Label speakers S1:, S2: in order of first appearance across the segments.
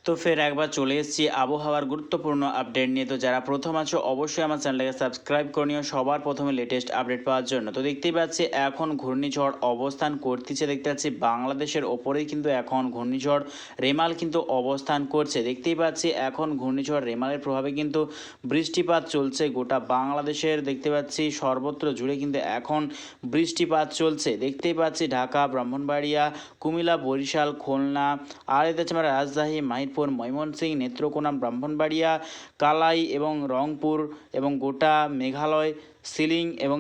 S1: তো ফের একবার চলে এসেছি আবহাওয়ার গুরুত্বপূর্ণ আপডেট নিয়ে। তো যারা প্রথম আছো অবশ্যই আমার চ্যানেলটাকে সাবস্ক্রাইব করে নিও সবার প্রথমে লেটেস্ট আপডেট পাওয়ার জন্য। তো দেখতেই পাচ্ছি এখন ঘূর্ণিঝড় অবস্থান করতেছে, দেখতে পাচ্ছি বাংলাদেশের ওপরেই কিন্তু এখন ঘূর্ণিঝড় রেমাল কিন্তু অবস্থান করছে। দেখতেই পাচ্ছি এখন ঘূর্ণিঝড় রেমালের প্রভাবে কিন্তু বৃষ্টিপাত চলছে গোটা বাংলাদেশের, দেখতে পাচ্ছি সর্বত্র জুড়ে কিন্তু এখন বৃষ্টিপাত চলছে। দেখতেই পাচ্ছি ঢাকা, ব্রাহ্মণবাড়িয়া, কুমিল্লা, বরিশাল, খুলনা, আর এতে হচ্ছে আমরা রাজশাহী, মাহিদপুর, ময়মনসিংহ, নেত্রকোনা, ব্রাহ্মণবাড়িয়া, কালাই এবং রংপুর এবং গোটা মেঘালয়, শিলিং এবং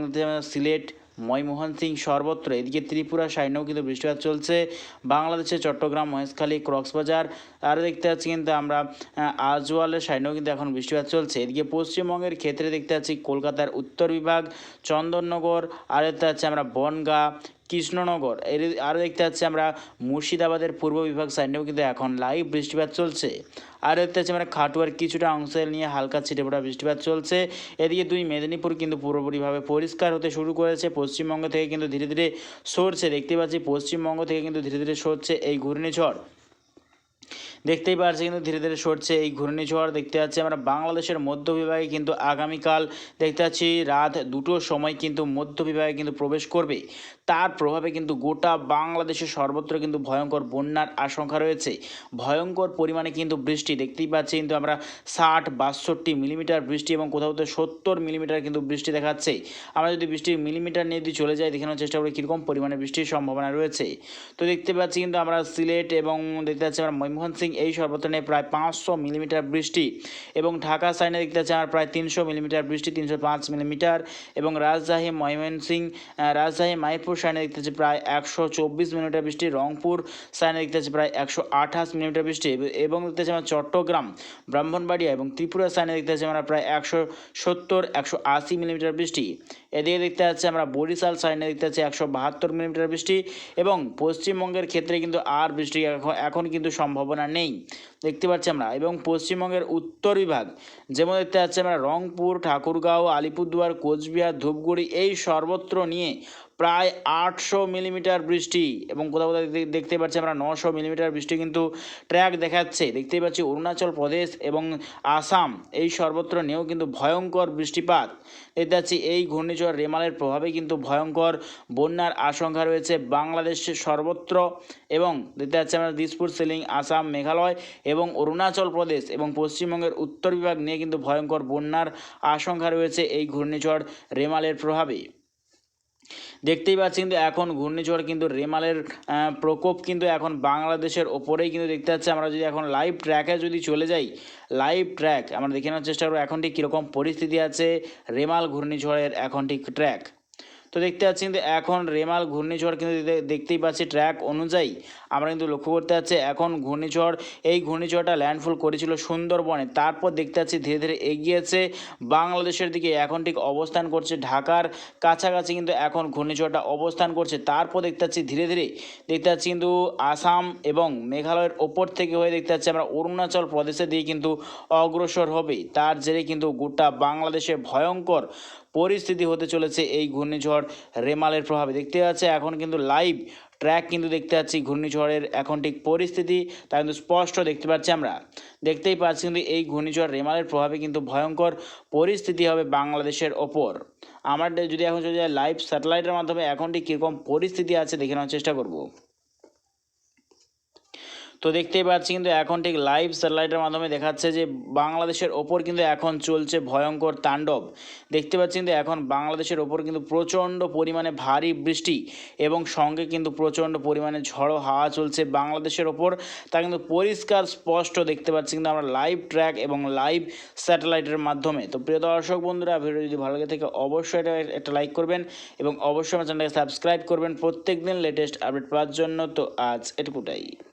S1: সিলেট, ময়মনসিংহ সর্বত্র। এদিকে ত্রিপুরা সাইডেও কিন্তু বৃষ্টিপাত চলছে। বাংলাদেশের চট্টগ্রাম, মহেশখালী, কক্সবাজার, আর দেখতে পাচ্ছি কিন্তু আমরা আজওয়ালের সাইডেও কিন্তু এখন বৃষ্টিপাত চলছে। এদিকে পশ্চিমবঙ্গের ক্ষেত্রে দেখতে পাচ্ছি কলকাতার উত্তর বিভাগ, চন্দননগর, আর দেখতে পাচ্ছি আমরা বনগাঁ, কৃষ্ণনগর, এর আরও দেখতে পাচ্ছি আমরা মুর্শিদাবাদের পূর্ব বিভাগ সাইডেও কিন্তু এখন লাইভ বৃষ্টিপাত চলছে। আর দেখতে পাচ্ছি আমরা খাটুয়ার কিছুটা অংশ নিয়ে হালকা ছিটেফোঁটা বৃষ্টিপাত চলছে। এদিকে দুই মেদিনীপুর কিন্তু পুরোপুরিভাবে পরিষ্কার হতে শুরু করেছে। পশ্চিমবঙ্গ থেকে কিন্তু ধীরে ধীরে সরছে, দেখতে পাচ্ছি পশ্চিমবঙ্গ থেকে কিন্তু ধীরে ধীরে সরছে এই ঘূর্ণিঝড়। দেখতেই পাচ্ছি কিন্তু ধীরে ধীরে সরছে এই ঘূর্ণিঝড়। দেখতে পাচ্ছি আমরা বাংলাদেশের মধ্য বিভাগে কিন্তু আগামীকাল দেখতে পাচ্ছি রাত 2টোর সময় কিন্তু মধ্য বিভাগে কিন্তু প্রবেশ করবে। তার প্রভাবে কিন্তু গোটা বাংলাদেশের সর্বত্র কিন্তু ভয়ঙ্কর বন্যার আশঙ্কা রয়েছে। ভয়ঙ্কর পরিমাণে কিন্তু বৃষ্টি দেখতেই পাচ্ছি কিন্তু আমরা 60-62 মিলিমিটার বৃষ্টি এবং কোথাও কোথাও 70 মিলিমিটার কিন্তু বৃষ্টি দেখাচ্ছে। আমরা যদি বৃষ্টির মিলিমিটার নিয়ে যদি চলে যাই দেখানোর চেষ্টা করি কীরকম পরিমাণে বৃষ্টির সম্ভাবনা রয়েছে। তো দেখতে পাচ্ছি কিন্তু আমরা সিলেট এবং দেখতে পাচ্ছি আমরা ময়মনসিংহ এই সর্বত্র নিয়ে প্রায় 500 মিলিমিটার বৃষ্টি, এবং ঢাকা সাইডে দেখতে পাচ্ছি আমরা প্রায় 300 মিলিমিটার বৃষ্টি, 305 মিলিমিটার, এবং রাজশাহী, ময়মনসিংহ, রাজশাহী, মাহিদপুর সাইডে দেখতে পাচ্ছি প্রায় 124 মিলিমিটার বৃষ্টি, রংপুর সাইডে দেখতে পাচ্ছি প্রায় 128 মিলিমিটার বৃষ্টি, এবং দেখতে পাচ্ছি আমরা চট্টগ্রাম, ব্রাহ্মণবাড়িয়া এবং ত্রিপুরা সাইডে দেখতে পাচ্ছি আমরা প্রায় 170-180 মিলিমিটার বৃষ্টি। এদিকে দেখতে পাচ্ছি আমরা বরিশাল সাইডে দেখতে পাচ্ছি 172 মিলিমিটার বৃষ্টি, এবং পশ্চিমবঙ্গের ক্ষেত্রে কিন্তু আর বৃষ্টি এখন কিন্তু সম্ভাবনা নেই দেখতে পাচ্ছি আমরা। এবং পশ্চিমবঙ্গের উত্তর বিভাগ যেমন দেখতে পাচ্ছি আমরা রংপুর, ঠাকুরগাঁও, আলিপুরদুয়ার, কোচবিহার, ধূপগুড়ি এই সর্বত্র নিয়ে প্রায় 800 মিলিমিটার বৃষ্টি, এবং কোথাও কোথাও দেখতে পাচ্ছি আমরা 900 মিলিমিটার বৃষ্টি কিন্তু ট্র্যাক দেখাচ্ছে। দেখতেই পাচ্ছি অরুণাচল প্রদেশ এবং আসাম এই সর্বত্র নিয়েও কিন্তু ভয়ঙ্কর বৃষ্টিপাত দেখতে পাচ্ছি। এই ঘূর্ণিঝড় রেমালের প্রভাবে কিন্তু ভয়ঙ্কর বন্যার আশঙ্কা রয়েছে বাংলাদেশের সর্বত্র, এবং দেখতে পাচ্ছি আমরা দিসপুর, শিলিং, আসাম, মেঘালয় এবং অরুণাচল প্রদেশ এবং পশ্চিমবঙ্গের উত্তর বিভাগ নিয়ে কিন্তু ভয়ঙ্কর বন্যার আশঙ্কা রয়েছে এই ঘূর্ণিঝড় রেমালের প্রভাবে। দেখতেই পাচ্ছি কিন্তু এখন ঘূর্ণিঝড় কিন্তু রেমালের প্রকোপ কিন্তু এখন বাংলাদেশের ওপরেই কিন্তু দেখতে পাচ্ছি। আমরা যদি এখন লাইভ ট্র্যাকে যদি চলে যাই, লাইভ ট্র্যাক আমরা দেখে নেওয়ার চেষ্টা করবো এখন ঠিক কীরকম পরিস্থিতি আছে রেমাল ঘূর্ণিঝড়ের এখন ঠিক ট্র্যাক। তো দেখতে পাচ্ছি কিন্তু এখন রেমাল ঘূর্ণিঝড় কিন্তু দেখতেই পাচ্ছি ট্র্যাক অনুযায়ী আমরা কিন্তু লক্ষ্য করতে পারছি এখন ঘূর্ণিঝড়, এই ঘূর্ণিঝড়টা ল্যান্ডফল করেছিল সুন্দরবনে, তারপর দেখতে পাচ্ছি ধীরে ধীরে এগিয়েছে বাংলাদেশের দিকে, এখন ঠিক অবস্থান করছে ঢাকার কাছাকাছি কিন্তু এখন ঘূর্ণিঝড়টা অবস্থান করছে। তারপর দেখতে পাচ্ছি ধীরে ধীরে দেখতে পাচ্ছি কিন্তু আসাম এবং মেঘালয়ের ওপর থেকে হয়ে দেখতে পাচ্ছি আমরা অরুণাচল প্রদেশে দিয়ে কিন্তু অগ্রসর হবে। তার জেরে কিন্তু গোটা বাংলাদেশে ভয়ঙ্কর পরিস্থিতি হতে চলেছে এই ঘূর্ণিঝড় রেমালের প্রভাবে। দেখতে পাচ্ছি এখন কিন্তু লাইভ ট্র্যাক কিন্তু দেখতে পাচ্ছি ঘূর্ণিঝড়ের এখন ঠিক পরিস্থিতি তা কিন্তু স্পষ্ট দেখতে পাচ্ছি আমরা। দেখতেই পাচ্ছি কিন্তু এই ঘূর্ণিঝড় রেমালের প্রভাবে কিন্তু ভয়ঙ্কর পরিস্থিতি হবে বাংলাদেশের ওপর। আমরা যদি এখন যদি লাইভ স্যাটেলাইটের মাধ্যমে এখন ঠিক কীরকম পরিস্থিতি আছে দেখে নেওয়ার চেষ্টা করব। তো দেখতেই পাচ্ছি কিন্তু এখন ঠিক লাইভ স্যাটেলাইটের মাধ্যমে দেখাচ্ছে যে বাংলাদেশের ওপর কিন্তু এখন চলছে ভয়ঙ্কর তাণ্ডব। দেখতে পাচ্ছি কিন্তু এখন বাংলাদেশের ওপর কিন্তু প্রচণ্ড পরিমাণে ভারী বৃষ্টি এবং সঙ্গে কিন্তু প্রচণ্ড পরিমাণে ঝড়ো হাওয়া চলছে বাংলাদেশের ওপর, তা কিন্তু পরিষ্কার স্পষ্ট দেখতে পাচ্ছি কিন্তু আমরা লাইভ ট্র্যাক এবং লাইভ স্যাটেলাইটের মাধ্যমে। তো প্রিয় দর্শক বন্ধুরা, ভিডিও যদি ভালো লাগে থাকে অবশ্যই একটা লাইক করবেন এবং অবশ্যই আমার চ্যানেলটাকে সাবস্ক্রাইব করবেন প্রত্যেক দিন লেটেস্ট আপডেট পাওয়ার জন্য। তো আজ এটুকুটাই।